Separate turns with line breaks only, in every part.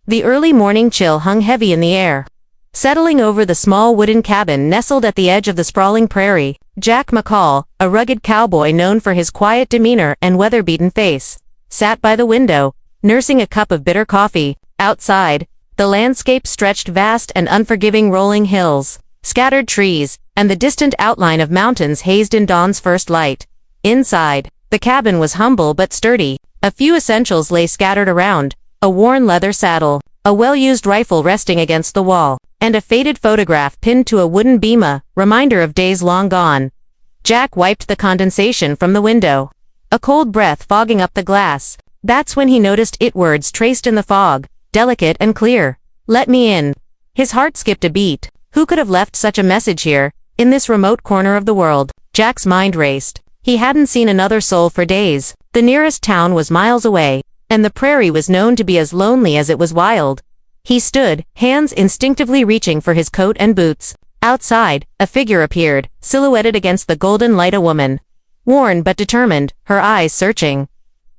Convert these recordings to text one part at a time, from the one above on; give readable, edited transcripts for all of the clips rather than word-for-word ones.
The early morning chill hung heavy in the air. Settling over the small wooden cabin nestled at the edge of the sprawling prairie, Jack McCall, a rugged cowboy known for his quiet demeanor and weather-beaten face, sat by the window, nursing a cup of bitter coffee. Outside, the landscape stretched vast and unforgiving, rolling hills, scattered trees, and the distant outline of mountains hazed in dawn's first light. Inside, the cabin was humble but sturdy. A few essentials lay scattered around: a worn leather saddle, a well-used rifle resting against the wall, and a faded photograph pinned to a wooden bema, reminder of days long gone. Jack wiped the condensation from the window, a cold breath fogging up the glass. That's when he noticed words traced in the fog, delicate and clear. "Let me in." His heart skipped a beat. Who could have left such a message here, in this remote corner of the world? Jack's mind raced. He hadn't seen another soul for days. The nearest town was miles away, and the prairie was known to be as lonely as it was wild. He stood, hands instinctively reaching for his coat and boots. Outside, a figure appeared, silhouetted against the golden light, a woman. Worn but determined, her eyes searching.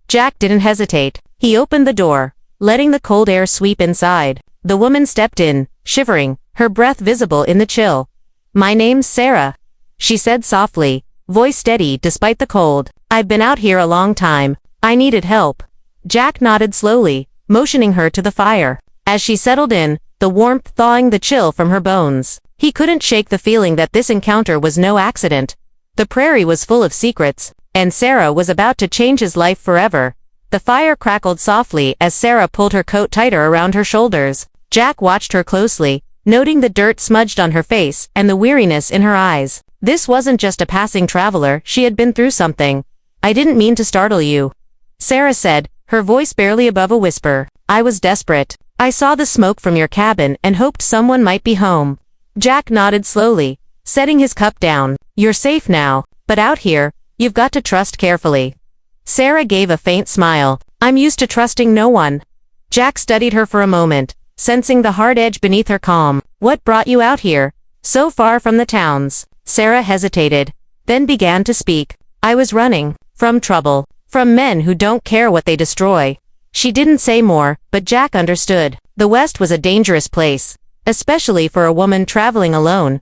Jack didn't hesitate. He opened the door, letting the cold air sweep inside. The woman stepped in, shivering, her breath visible in the chill. "My name's Sarah," she said softly, voice steady despite the cold. "I've been out here a long time. I needed help." Jack nodded slowly, motioning her to the fire. As she settled in, the warmth thawing the chill from her bones, he couldn't shake the feeling that this encounter was no accident. The prairie was full of secrets, and Sarah was about to change his life forever. The fire crackled softly as Sarah pulled her coat tighter around her shoulders. Jack watched her closely, noting the dirt smudged on her face and the weariness in her eyes. This wasn't just a passing traveler, she had been through something. "I didn't mean to startle you," Sarah said, her voice barely above a whisper. "I was desperate. I saw the smoke from your cabin and hoped someone might be home." Jack nodded slowly, setting his cup down. "You're safe now, but out here, you've got to trust carefully." Sarah gave a faint smile. "I'm used to trusting no one." Jack studied her for a moment, sensing the hard edge beneath her calm. "What brought you out here, so far from the towns?" Sarah hesitated, then began to speak. "I was running from trouble, from men who don't care what they destroy." She didn't say more, but Jack understood. The West was a dangerous place, especially for a woman traveling alone.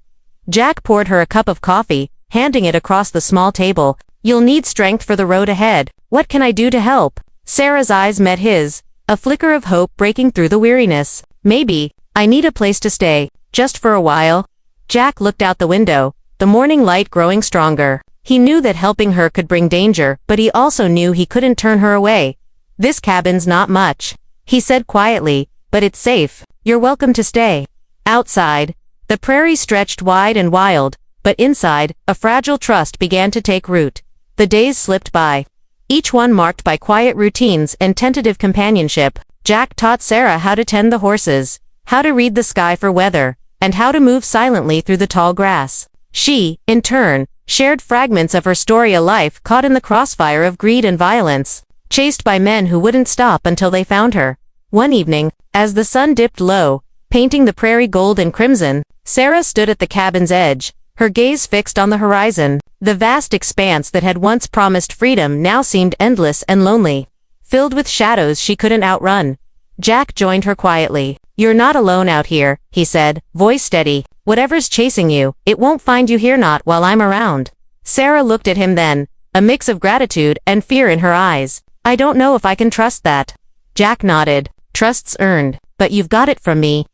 Jack poured her a cup of coffee, handing it across the small table. "You'll need strength for the road ahead. What can I do to help?" Sarah's eyes met his, a flicker of hope breaking through the weariness. "Maybe, I need a place to stay, just for a while." Jack looked out the window, the morning light growing stronger. He knew that helping her could bring danger, but he also knew he couldn't turn her away. "This cabin's not much," he said quietly, "but it's safe. You're welcome to stay." Outside, the prairie stretched wide and wild, but inside, a fragile trust began to take root. The days slipped by, each one marked by quiet routines and tentative companionship. Jack taught Sarah how to tend the horses, how to read the sky for weather, and how to move silently through the tall grass. She, in turn, shared fragments of her story, a life caught in the crossfire of greed and violence, chased by men who wouldn't stop until they found her. One evening, as the sun dipped low, painting the prairie gold and crimson, Sarah stood at the cabin's edge, her gaze fixed on the horizon. The vast expanse that had once promised freedom now seemed endless and lonely, filled with shadows she couldn't outrun. Jack joined her quietly. "You're not alone out here," he said, voice steady. "Whatever's chasing you, it won't find you here, not while I'm around." Sarah looked at him then, a mix of gratitude and fear in her eyes. "I don't know if I can trust that." Jack nodded. "Trust's earned, but you've got it from me."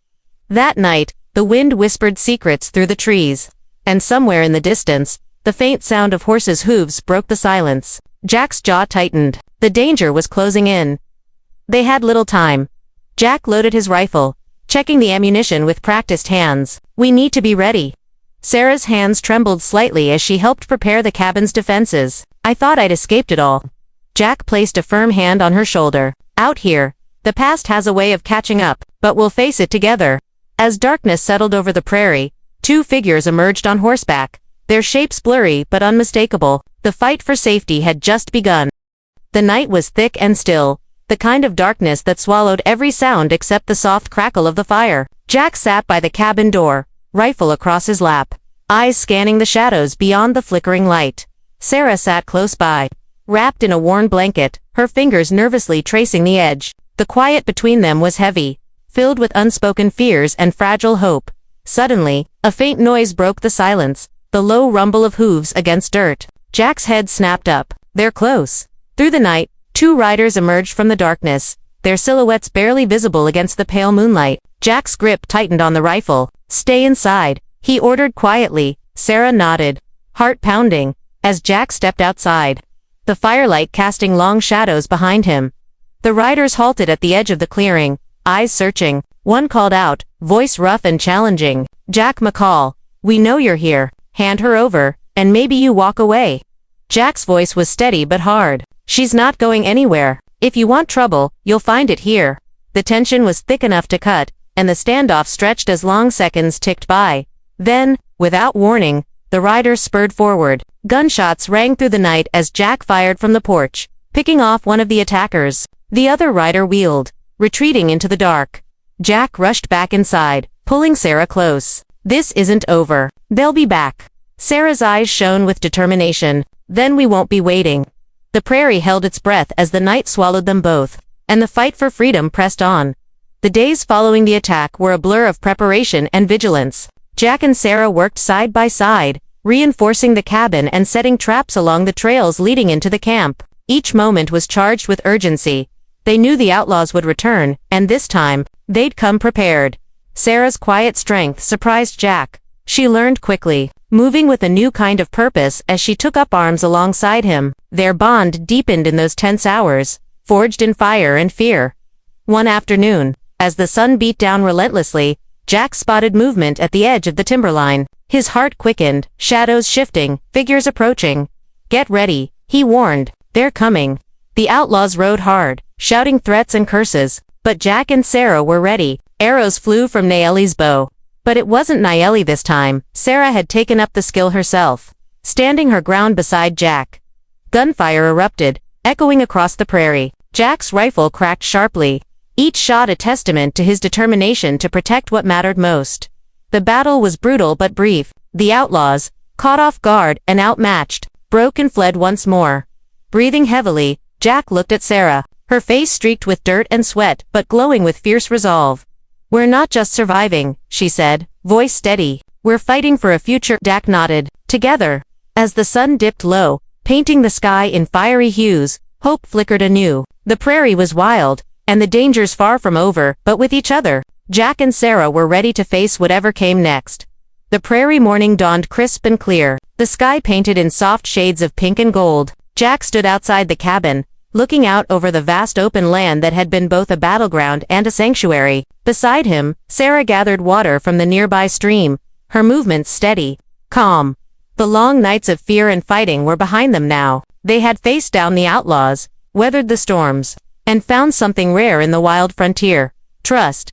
That night, the wind whispered secrets through the trees, and somewhere in the distance, the faint sound of horses' hooves broke the silence. Jack's jaw tightened. The danger was closing in. They had little time. Jack loaded his rifle, checking the ammunition with practiced hands. "We need to be ready." Sarah's hands trembled slightly as she helped prepare the cabin's defenses. "I thought I'd escaped it all." Jack placed a firm hand on her shoulder. "Out here, the past has a way of catching up, but we'll face it together." As darkness settled over the prairie, two figures emerged on horseback, their shapes blurry but unmistakable. The fight for safety had just begun. The night was thick and still, the kind of darkness that swallowed every sound except the soft crackle of the fire. Jack sat by the cabin door, rifle across his lap, eyes scanning the shadows beyond the flickering light. Sarah sat close by, wrapped in a worn blanket, her fingers nervously tracing the edge. The quiet between them was heavy, filled with unspoken fears and fragile hope. Suddenly, a faint noise broke the silence, the low rumble of hooves against dirt. Jack's head snapped up. They're close. Through the night, two riders emerged from the darkness, their silhouettes barely visible against the pale moonlight. Jack's grip tightened on the rifle. "Stay inside," he ordered quietly. Sarah nodded, heart pounding, as Jack stepped outside, the firelight casting long shadows behind him. The riders halted at the edge of the clearing, eyes searching. One called out, voice rough and challenging, "Jack McCall, we know you're here. Hand her over, and maybe you walk away." Jack's voice was steady but hard. "She's not going anywhere. If you want trouble, you'll find it here." The tension was thick enough to cut, and the standoff stretched as long seconds ticked by. Then, without warning, the riders spurred forward. Gunshots rang through the night as Jack fired from the porch, picking off one of the attackers. The other rider wheeled, retreating into the dark. Jack rushed back inside, pulling Sarah close. "This isn't over. They'll be back." Sarah's eyes shone with determination. "Then we won't be waiting." The prairie held its breath as the night swallowed them both, and the fight for freedom pressed on. The days following the attack were a blur of preparation and vigilance. Jack and Sarah worked side by side, reinforcing the cabin and setting traps along the trails leading into the camp. Each moment was charged with urgency. They knew the outlaws would return, and this time, they'd come prepared. Sarah's quiet strength surprised Jack. She learned quickly, moving with a new kind of purpose as she took up arms alongside him. Their bond deepened in those tense hours, forged in fire and fear. One afternoon, as the sun beat down relentlessly, Jack spotted movement at the edge of the timberline. His heart quickened, shadows shifting, figures approaching. "Get ready," he warned. "They're coming." The outlaws rode hard, shouting threats and curses, but Jack and Sarah were ready. Arrows flew from Nayeli's bow. But it wasn't Nayeli this time. Sarah had taken up the skill herself, standing her ground beside Jack. Gunfire erupted, echoing across the prairie. Jack's rifle cracked sharply, each shot a testament to his determination to protect what mattered most. The battle was brutal but brief. The outlaws, caught off guard and outmatched, broke and fled once more. Breathing heavily, Jack looked at Sarah, her face streaked with dirt and sweat but glowing with fierce resolve. "We're not just surviving," she said, voice steady. "We're fighting for a future." Jack nodded. Together. As the sun dipped low, painting the sky in fiery hues, hope flickered anew. The prairie was wild, and the dangers far from over, but with each other, Jack and Sarah were ready to face whatever came next. The prairie morning dawned crisp and clear, the sky painted in soft shades of pink and gold. Jack stood outside the cabin, looking out over the vast open land that had been both a battleground and a sanctuary. Beside him, Sarah gathered water from the nearby stream, her movements steady, calm. The long nights of fear and fighting were behind them now. They had faced down the outlaws, weathered the storms, and found something rare in the wild frontier: trust.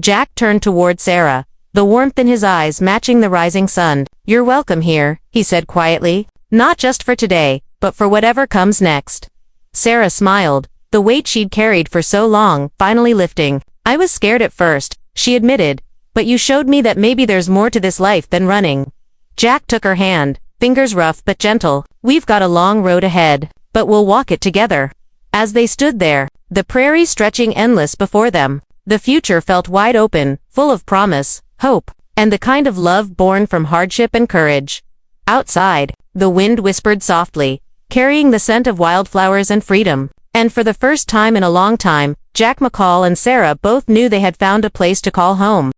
Jack turned toward Sarah, the warmth in his eyes matching the rising sun. "You're welcome here," he said quietly, "not just for today, but for whatever comes next." Sarah smiled, the weight she'd carried for so long finally lifting. "I was scared at first," she admitted, "but you showed me that maybe there's more to this life than running." Jack took her hand, fingers rough but gentle. "We've got a long road ahead, but we'll walk it together." As they stood there, the prairie stretching endless before them, the future felt wide open, full of promise, hope, and the kind of love born from hardship and courage. Outside, the wind whispered softly, carrying the scent of wildflowers and freedom. And for the first time in a long time, Jack McCall and Sarah both knew they had found a place to call home.